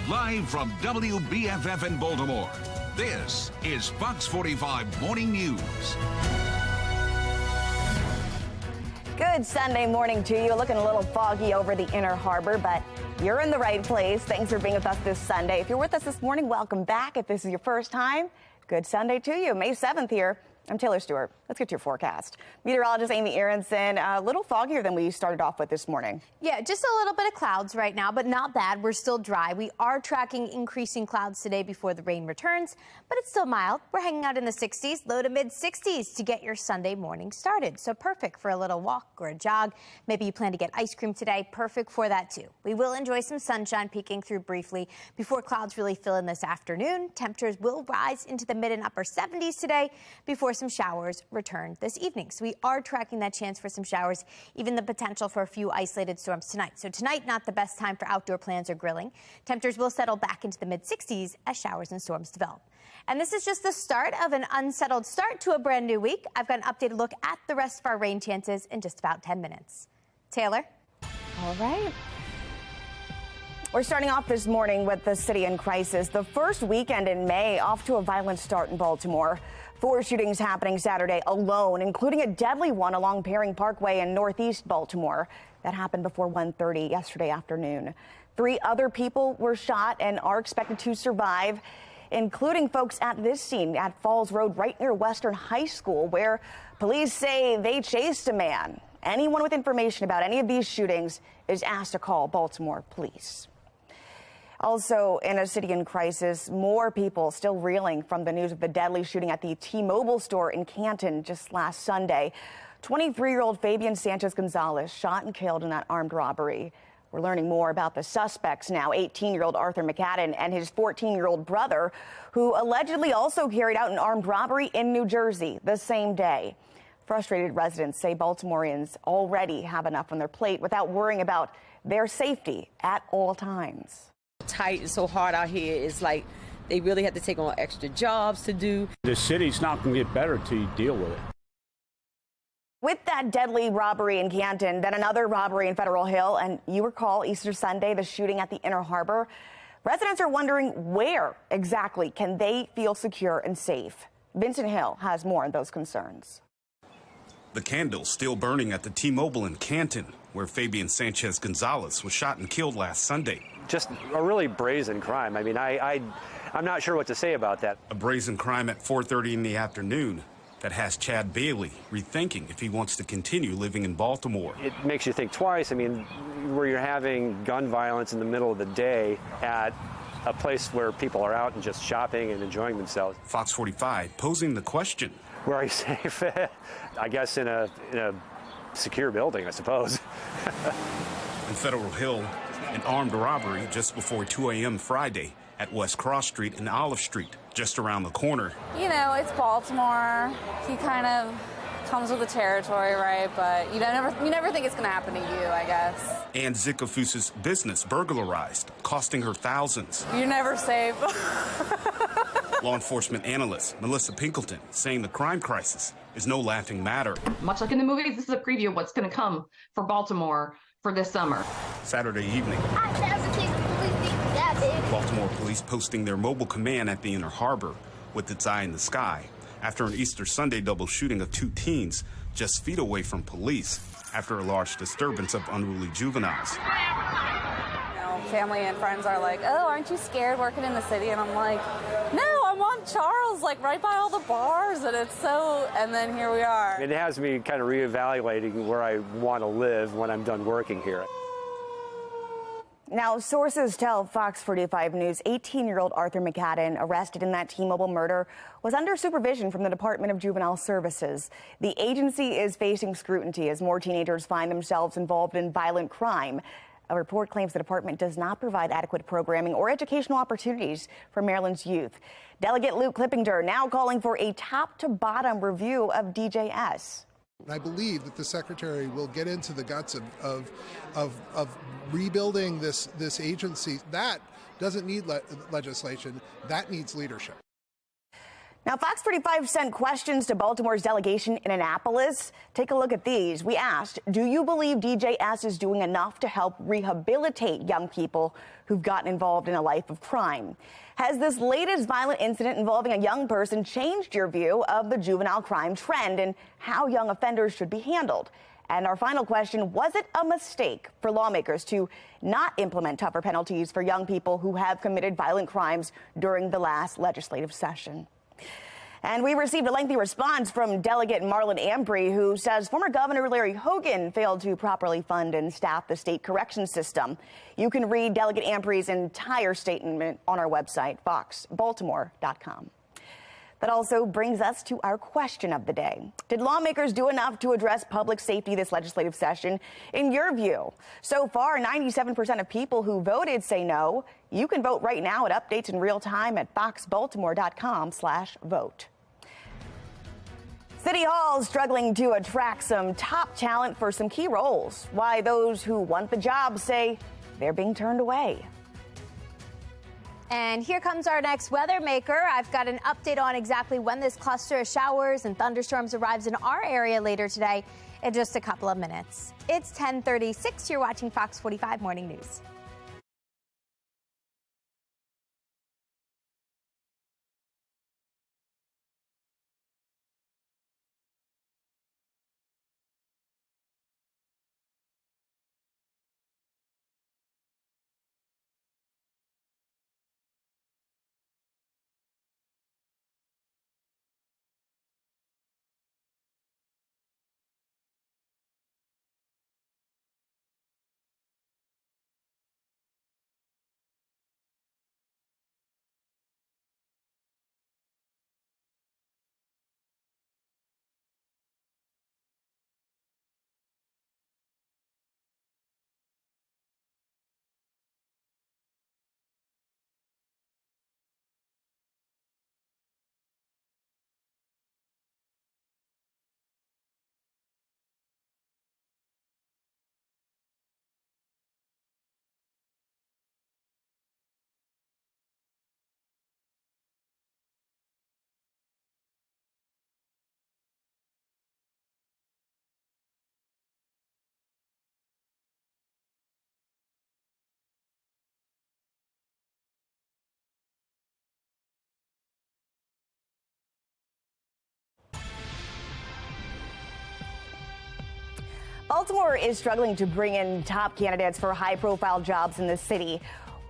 Live from WBFF in Baltimore, this is Fox 45 Morning News. Good Sunday morning to you. Looking a little foggy over the Inner Harbor, but you're in the right place. Thanks for being with us this Sunday. If you're with us this morning, welcome back. If this is your first time, good Sunday to you. May 7th here. I'm Taylor Stewart. Let's get to your forecast. Meteorologist Amy Aronson, a little foggier than we started off with this morning. Yeah, just a little bit of clouds right now, but not bad. We're still dry. We are tracking increasing clouds today before the rain returns, but it's still mild. We're hanging out in the 60s, low to mid 60s to get your Sunday morning started. So perfect for a little walk or a jog. Maybe you plan to get ice cream today. Perfect for that too. We will enjoy some sunshine peeking through briefly before clouds really fill in this afternoon. Temperatures will rise into the mid and upper 70s today before some showers return this evening. So we are tracking that chance for some showers, even the potential for a few isolated storms tonight. So tonight, not the best time for outdoor plans or grilling. Temperatures will settle back into the mid 60s as showers and storms develop. And this is just the start of an unsettled start to a brand new week. I've got an updated look at the rest of our rain chances in just about 10 minutes. Taylor? All right. We're starting off this morning with the city in crisis. The first weekend in May off to a violent start in Baltimore. 4 shootings happening Saturday alone, including a deadly one along Paring Parkway in northeast Baltimore. That happened before 1:30 yesterday afternoon. 3 other people were shot and are expected to survive, including folks at this scene at Falls Road right near Western High School, where police say they chased a man. Anyone with information about any of these shootings is asked to call Baltimore police. Also in a city in crisis, more people still reeling from the news of the deadly shooting at the T-Mobile store in Canton just last Sunday. 23-year-old Fabian Sanchez-Gonzalez shot and killed in that armed robbery. We're learning more about the suspects now, 18-year-old Arthur McCadden and his 14-year-old brother, who allegedly also carried out an armed robbery in New Jersey the same day. Frustrated residents say Baltimoreans already have enough on their plate without worrying about their safety at all times. Tight and so hard out here. It's like they really have to take on extra jobs to do. The city's not going to get better till you deal with it. With that deadly robbery in Canton, then another robbery in Federal Hill, and you recall Easter Sunday, the shooting at the Inner Harbor. Residents are wondering where exactly can they feel secure and safe. Vincent Hill has more on those concerns. The candle's still burning at the T-Mobile in Canton, where Fabian Sanchez-Gonzalez was shot and killed last Sunday. Just a really brazen crime. I mean, I'm not sure what to say about that. A brazen crime at 4:30 in the afternoon that has Chad Bailey rethinking if he wants to continue living in Baltimore. It makes you think twice. I mean, where you're having gun violence in the middle of the day at a place where people are out and just shopping and enjoying themselves. Fox 45 posing the question. Where are you safe? I guess in a secure building, I suppose. In Federal Hill, an armed robbery just before 2 a.m. Friday at West Cross Street and Olive Street, just around the corner. You know, it's Baltimore. He kind of comes with the territory, right? But you never think it's going to happen to you, I guess. And Zickafoos's business burglarized, costing her thousands. You're never safe. Law enforcement analyst Melissa Pinkleton saying the crime crisis is no laughing matter. Much like in the movies, this is a preview of what's going to come for Baltimore for this summer. Saturday evening, Baltimore police posting their mobile command at the Inner Harbor with its eye in the sky after an Easter Sunday double shooting of 2 teens just feet away from police after a large disturbance of unruly juveniles. You know, family and friends are like, oh, aren't you scared working in the city? And I'm like, no, I'm on Charles, like right by all the bars, and it's so, and then here we are. It has me kind of reevaluating where I want to live when I'm done working here. Now, sources tell Fox 45 News 18-year-old Arthur McCadden, arrested in that T-Mobile murder, was under supervision from the Department of Juvenile Services. The agency is facing scrutiny as more teenagers find themselves involved in violent crime. A report claims the department does not provide adequate programming or educational opportunities for Maryland's youth. Delegate Luke Clippinger now calling for a top-to-bottom review of DJS. I believe that the secretary will get into the guts of rebuilding this agency. That doesn't need legislation. That needs leadership. Now, FOX45 sent questions to Baltimore's delegation in Annapolis. Take a look at these. We asked, do you believe DJS is doing enough to help rehabilitate young people who've gotten involved in a life of crime? Has this latest violent incident involving a young person changed your view of the juvenile crime trend and how young offenders should be handled? And our final question, was it a mistake for lawmakers to not implement tougher penalties for young people who have committed violent crimes during the last legislative session? And we received a lengthy response from Delegate Marlon Ambry, who says former Governor Larry Hogan failed to properly fund and staff the state correction system. You can read Delegate Ambry's entire statement on our website, FOX45.com. That also brings us to our question of the day. Did lawmakers do enough to address public safety this legislative session, in your view? So far, 97% of people who voted say no. You can vote right now at updates in real time at foxbaltimore.com/vote. City Hall is struggling to attract some top talent for some key roles. Why those who want the job say they're being turned away. And here comes our next weather maker. I've got an update on exactly when this cluster of showers and thunderstorms arrives in our area later today in just a couple of minutes. It's 10:36. You're watching Fox 45 Morning News. Baltimore is struggling to bring in top candidates for high-profile jobs in the city.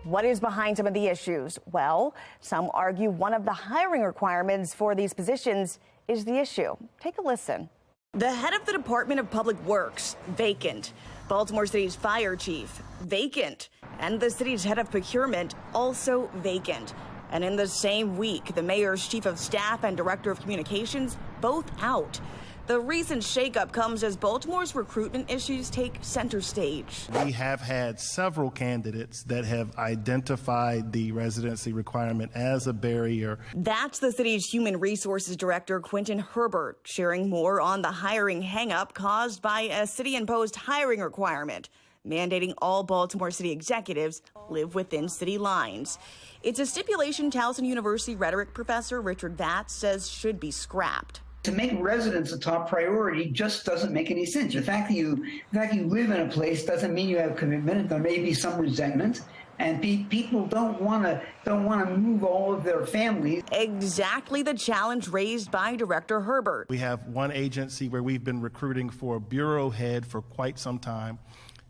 What is behind some of the issues? Well, some argue one of the hiring requirements for these positions is the issue. Take a listen. The head of the Department of Public Works, vacant. Baltimore City's fire chief, vacant. And the city's head of procurement, also vacant. And in the same week, the mayor's chief of staff and director of communications, both out. The recent shakeup comes as Baltimore's recruitment issues take center stage. We have had several candidates that have identified the residency requirement as a barrier. That's the city's human resources director, Quentin Herbert, sharing more on the hiring hang-up caused by a city-imposed hiring requirement, mandating all Baltimore city executives live within city lines. It's a stipulation Towson University rhetoric professor Richard Vatz says should be scrapped. To make residence a top priority just doesn't make any sense. The fact that you live in a place doesn't mean you have commitment. There may be some resentment, and people don't want to move all of their families. Exactly the challenge raised by Director Herbert. We have one agency where we've been recruiting for a bureau head for quite some time,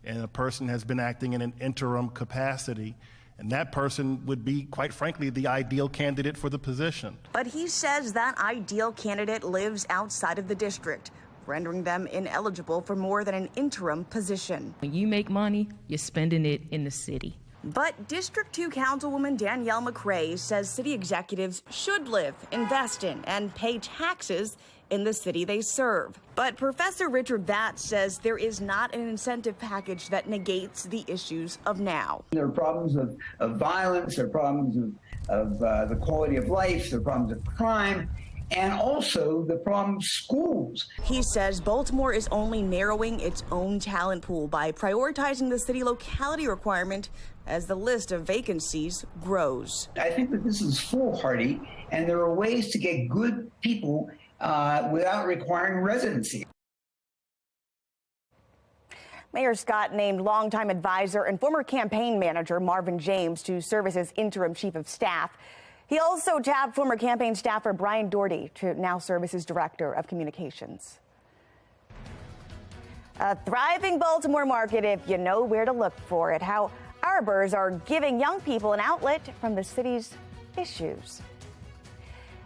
and a person has been acting in an interim capacity. And that person would be, quite frankly, the ideal candidate for the position. But he says that ideal candidate lives outside of the district, rendering them ineligible for more than an interim position. When you make money, you're spending it in the city. But District 2 Councilwoman Danielle McRae says city executives should live, invest in, and pay taxes in the city they serve. But Professor Richard Vatz says there is not an incentive package that negates the issues of now. There are problems of violence, there are problems of the quality of life, there are problems of crime, and also the problem of schools. He says Baltimore is only narrowing its own talent pool by prioritizing the city locality requirement as the list of vacancies grows. I think that this is foolhardy, and there are ways to get good people without requiring residency. Mayor Scott named longtime advisor and former campaign manager Marvin James to serve as his interim chief of staff. He also tapped former campaign staffer Brian Doherty to now serve as his director of communications. A thriving Baltimore market if you know where to look for it. How arbors are giving young people an outlet from the city's issues.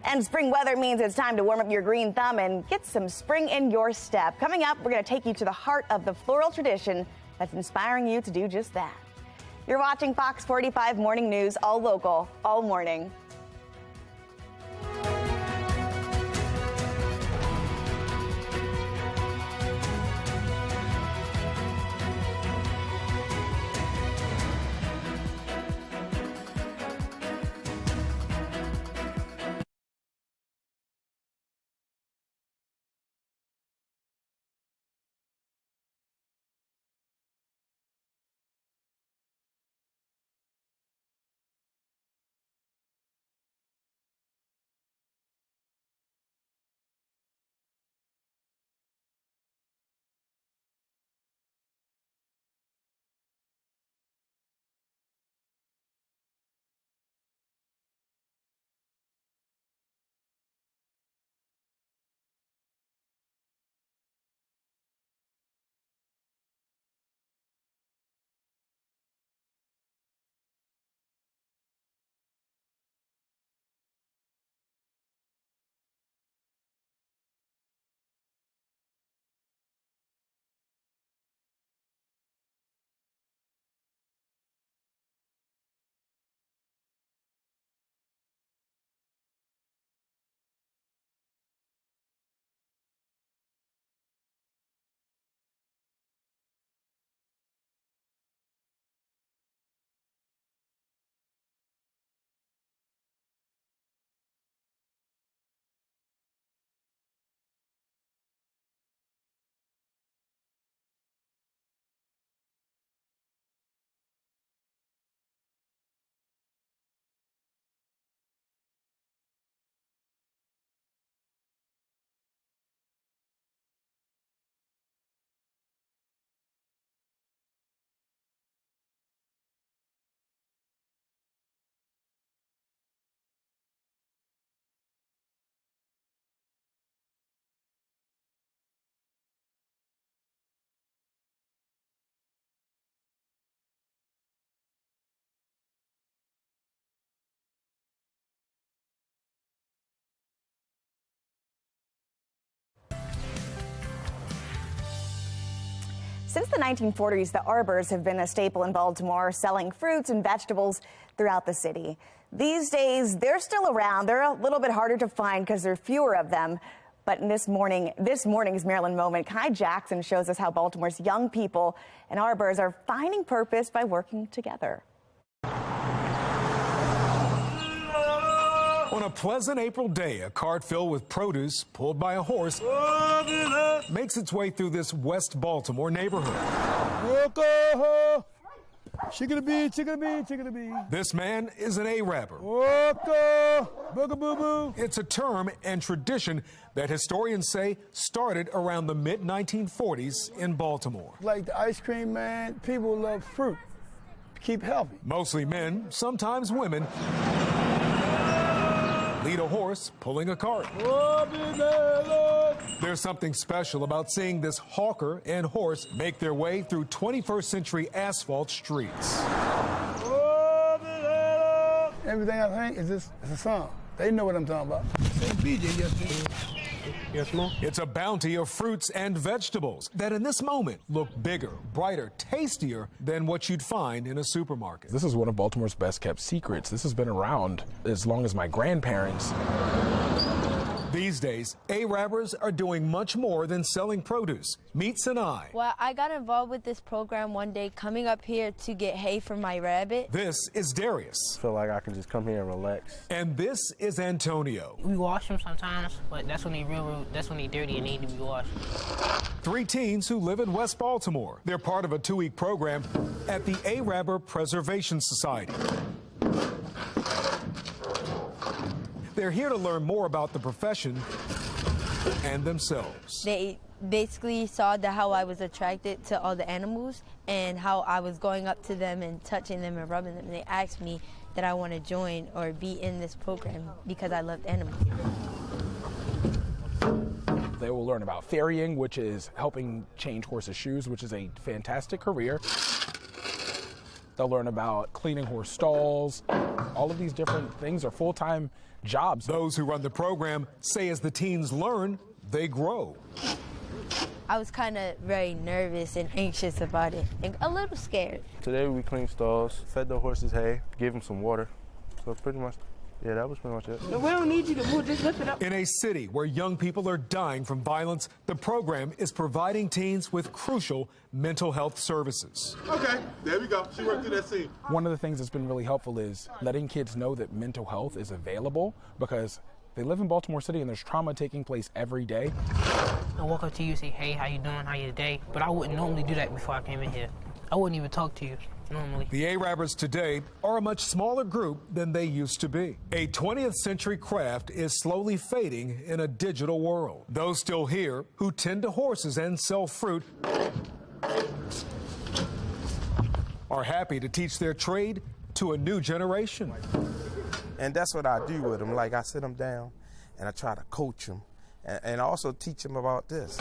And spring weather means it's time to warm up your green thumb and get some spring in your step. Coming up, we're going to take you to the heart of the floral tradition that's inspiring you to do just that. You're watching Fox 45 Morning News, all local, all morning. Since the 1940s, the arbors have been a staple in Baltimore, selling fruits and vegetables throughout the city. These days, they're still around. They're a little bit harder to find because there are fewer of them. But in this morning's Maryland Moment, Kai Jackson shows us how Baltimore's young people and arbors are finding purpose by working together. On a pleasant April day, a cart filled with produce pulled by a horse makes its way through this West Baltimore neighborhood. This man is an Arabber. It's a term and tradition that historians say started around the mid-1940s in Baltimore. Like the ice cream man, people love fruit. Keep healthy. Mostly men, sometimes women, lead a horse pulling a cart. There's something special about seeing this hawker and horse make their way through 21st century asphalt streets. Everything I think is it's a song. They know what I'm talking about. Yes, ma'am. It's a bounty of fruits and vegetables that in this moment look bigger, brighter, tastier than what you'd find in a supermarket. This is one of Baltimore's best kept secrets. This has been around as long as my grandparents. These These days, Arabers are doing much more than selling produce. Meet Sinai. Well, I got involved with this program one day coming up here to get hay for my rabbit. This is Darius. I feel like I can just come here and relax. And this is Antonio. We wash them sometimes, but that's when they dirty and need to be washed. 3 teens who live in West Baltimore. They're part of a 2-week program at the Araber Preservation Society. They're here to learn more about the profession and themselves. They basically saw how I was attracted to all the animals and how I was going up to them and touching them and rubbing them. And they asked me that I want to join or be in this program because I loved animals. They will learn about farrieing, which is helping change horses' shoes, which is a fantastic career. They'll learn about cleaning horse stalls. All of these different things are full-time jobs. Those who run the program say as the teens learn, they grow. I was kind of very nervous and anxious about it and a little scared. Today we cleaned stalls, fed the horses hay, gave them some water. So pretty much, yeah, that was pretty much it. We don't need you to move, just lift it up. In a city where young people are dying from violence, the program is providing teens with crucial mental health services. Okay, there we go. She worked through that scene. One of the things that's been really helpful is letting kids know that mental health is available because they live in Baltimore City and there's trauma taking place every day. I walk up to you and say, hey, how you doing, how your day? But I wouldn't normally do that before I came in here. I wouldn't even talk to you normally. The Arabers today are a much smaller group than they used to be. A 20th century craft is slowly fading in a digital world. Those still here who tend to horses and sell fruit are happy to teach their trade to a new generation. And that's what I do with them. Like, I sit them down and I try to coach them and also teach them about this.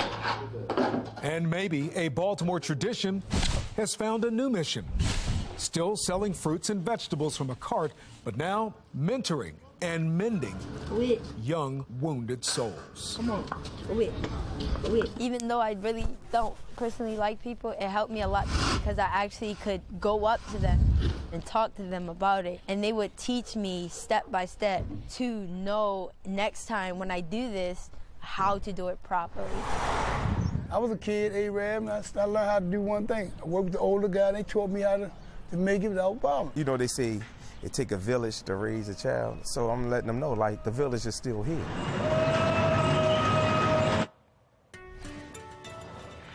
And maybe a Baltimore tradition has found a new mission. Still selling fruits and vegetables from a cart, but now mentoring and mending young wounded souls. Come on, Even though I really don't personally like people, it helped me a lot because I actually could go up to them and talk to them about it. And they would teach me step by step to know next time when I do this, how to do it properly. I was a kid, Arab, and I learned how to do one thing. I worked with the older guy, and they taught me how to make it without problem. You know, they say it takes a village to raise a child, so I'm letting them know, like, the village is still here.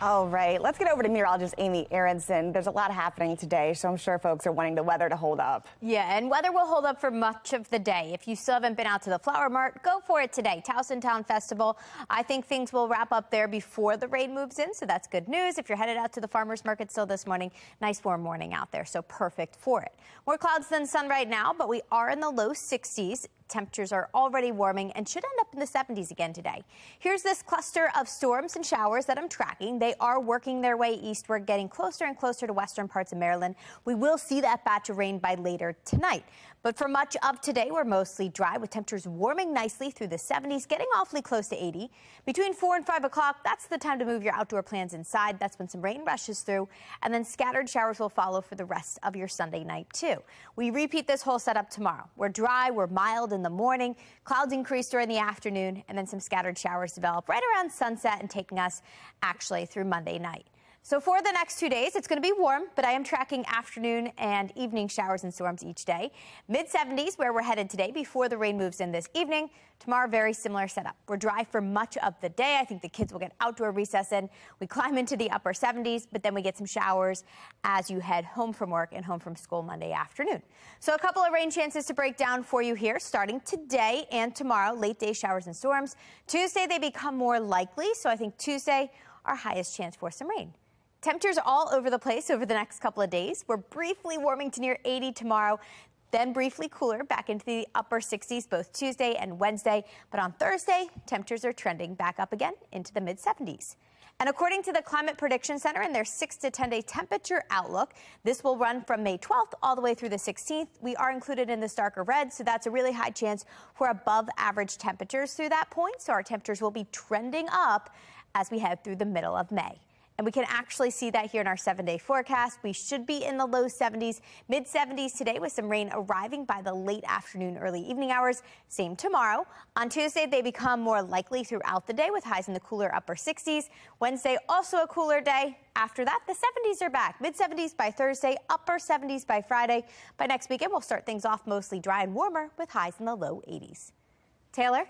All right, let's get over to meteorologist Amy Aronson. There's a lot happening today, so I'm sure folks are wanting the weather to hold up. Yeah, and weather will hold up for much of the day. If you still haven't been out to the Flower Mart, go for it today. Towson Town Festival. I think things will wrap up there before the rain moves in, so that's good news. If you're headed out to the farmer's market still this morning, nice warm morning out there, so perfect for it. More clouds than sun right now, but we are in the low 60s. Temperatures are already warming and should end up in the 70s again today. Here's this cluster of storms and showers that I'm tracking. They are working their way eastward, getting closer and closer to western parts of Maryland. We will see that batch of rain by later tonight. But for much of today, we're mostly dry with temperatures warming nicely through the 70s, getting awfully close to 80. Between 4 and 5 o'clock, that's the time to move your outdoor plans inside. That's when some rain rushes through, and then scattered showers will follow for the rest of your Sunday night, too. We repeat this whole setup tomorrow. We're dry, we're mild in the morning, clouds increase during the afternoon, and then some scattered showers develop right around sunset and taking us actually through Monday night. So for the next 2 days, it's going to be warm, but I am tracking afternoon and evening showers and storms each day. Mid-70s where we're headed today before the rain moves in this evening. Tomorrow, very similar setup. We're dry for much of the day. I think the kids will get outdoor recess in. We climb into the upper 70s, but then we get some showers as you head home from work and home from school Monday afternoon. So a couple of rain chances to break down for you here starting today and tomorrow. Late day showers and storms. Tuesday, they become more likely. So I think Tuesday, our highest chance for some rain. Temperatures all over the place over the next couple of days. We're briefly warming to near 80 tomorrow, then briefly cooler back into the upper 60s both Tuesday and Wednesday. But on Thursday, temperatures are trending back up again into the mid-70s. And according to the Climate Prediction Center and their 6 to 10 day temperature outlook, this will run from May 12th all the way through the 16th. We are included in this darker red, so that's a really high chance for above average temperatures through that point. So our temperatures will be trending up as we head through the middle of May. And we can actually see that here in our 7-day forecast. We should be in the low 70s, mid 70s today with some rain arriving by the late afternoon, early evening hours. Same tomorrow. On Tuesday, they become more likely throughout the day with highs in the cooler upper 60s. Wednesday, also a cooler day. After that, the 70s are back. Mid 70s by Thursday, upper 70s by Friday. By next weekend, we'll start things off mostly dry and warmer with highs in the low 80s. Taylor?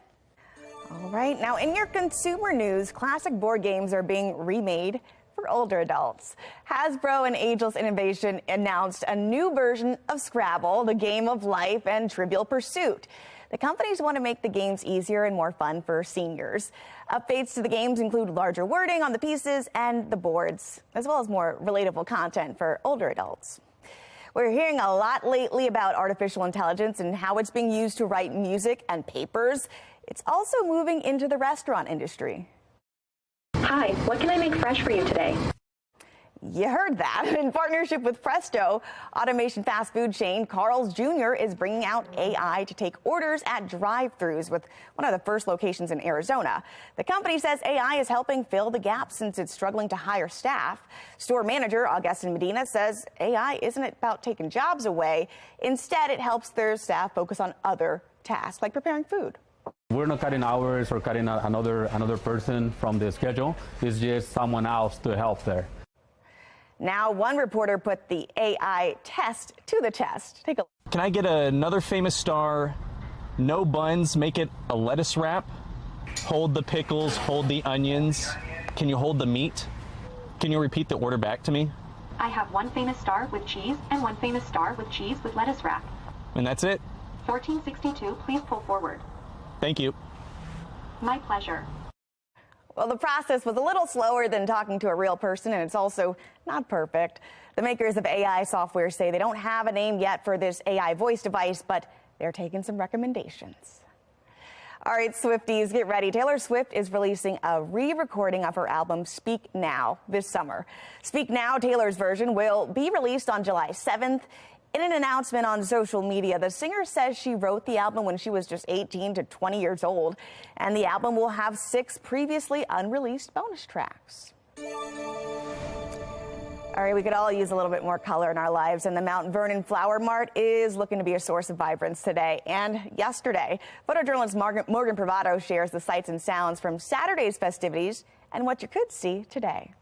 All right, now in your consumer news, classic board games are being remade for older adults. Hasbro and Ageless Innovation announced a new version of Scrabble, the game of life, and Trivial Pursuit. The companies want to make the games easier and more fun for seniors. Updates to the games include larger wording on the pieces and the boards, as well as more relatable content for older adults. We're hearing a lot lately about artificial intelligence and how it's being used to write music and papers. It's also moving into the restaurant industry. Hi, what can I make fresh for you today? You heard that. In partnership with Presto, automation fast food chain Carl's Jr. is bringing out AI to take orders at drive-thrus with one of the first locations in Arizona. The company says AI is helping fill the gap since it's struggling to hire staff. Store manager Augustin Medina says AI isn't about taking jobs away. Instead, it helps their staff focus on other tasks like preparing food. We're not cutting hours or cutting another person from the schedule. It's just someone else to help there. Now, one reporter put the AI test to the test. Take a look. Can I get another famous star? No buns, make it a lettuce wrap. Hold the pickles, hold the onions. Can you hold the meat? Can you repeat the order back to me? I have one famous star with cheese and one famous star with cheese with lettuce wrap. And that's it? 1462, please pull forward. Thank you. My pleasure. Well, the process was a little slower than talking to a real person, and it's also not perfect. The makers of AI software say they don't have a name yet for this AI voice device, but they're taking some recommendations. All right, Swifties, get ready. Taylor Swift is releasing a re-recording of her album Speak Now this summer. Speak Now, Taylor's version, will be released on July 7th. In an announcement on social media, the singer says she wrote the album when she was just 18 to 20 years old, and the album will have 6 previously unreleased bonus tracks. All right, we could all use a little bit more color in our lives, and the Mount Vernon Flower Mart is looking to be a source of vibrance today and yesterday. Photojournalist Morgan Privado shares the sights and sounds from Saturday's festivities and what you could see today.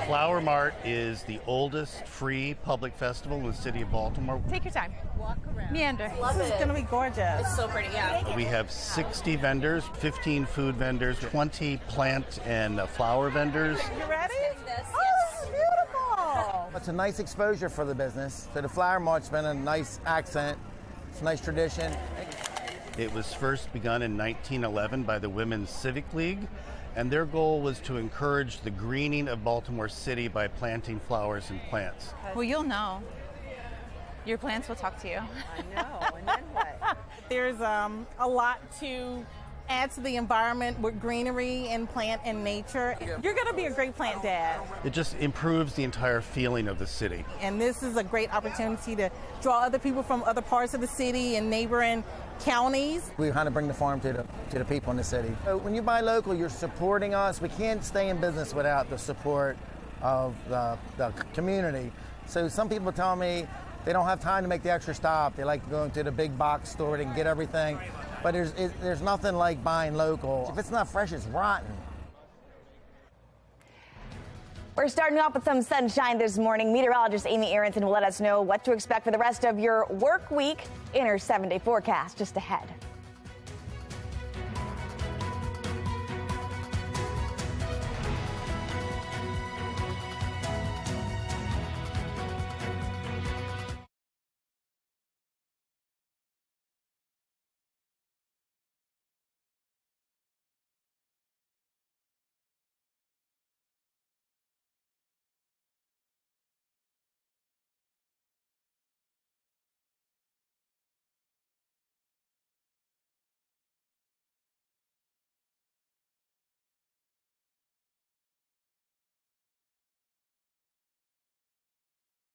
Flower Mart is the oldest free public festival in the city of Baltimore. Take your time. Walk around. Meander. Love this it. is going to be gorgeous. It's so pretty, yeah. We have 60 vendors, 15 food vendors, 20 plant and flower vendors. You ready? Oh, this is beautiful. It's a nice exposure for the business. So the Flower Mart's been a nice accent. It's a nice tradition. It was first begun in 1911 by the Women's Civic League, and their goal was to encourage the greening of Baltimore City by planting flowers and plants. Well, you'll know. Your plants will talk to you. I know, and then what? There's a lot to add to the environment with greenery and plant and nature. You're going to be a great plant dad. It just improves the entire feeling of the city. And this is a great opportunity to draw other people from other parts of the city and neighboring counties. We kind of bring the farm to the people in the city. So when you buy local, you're supporting us. We can't stay in business without the support of the community. So some people tell me they don't have time to make the extra stop. They like going to the big box store to get everything. But there's nothing like buying local. If it's not fresh, it's rotten. We're starting off with some sunshine this morning. Meteorologist Amy Aronson will let us know what to expect for the rest of your work week in her 7-day forecast just ahead.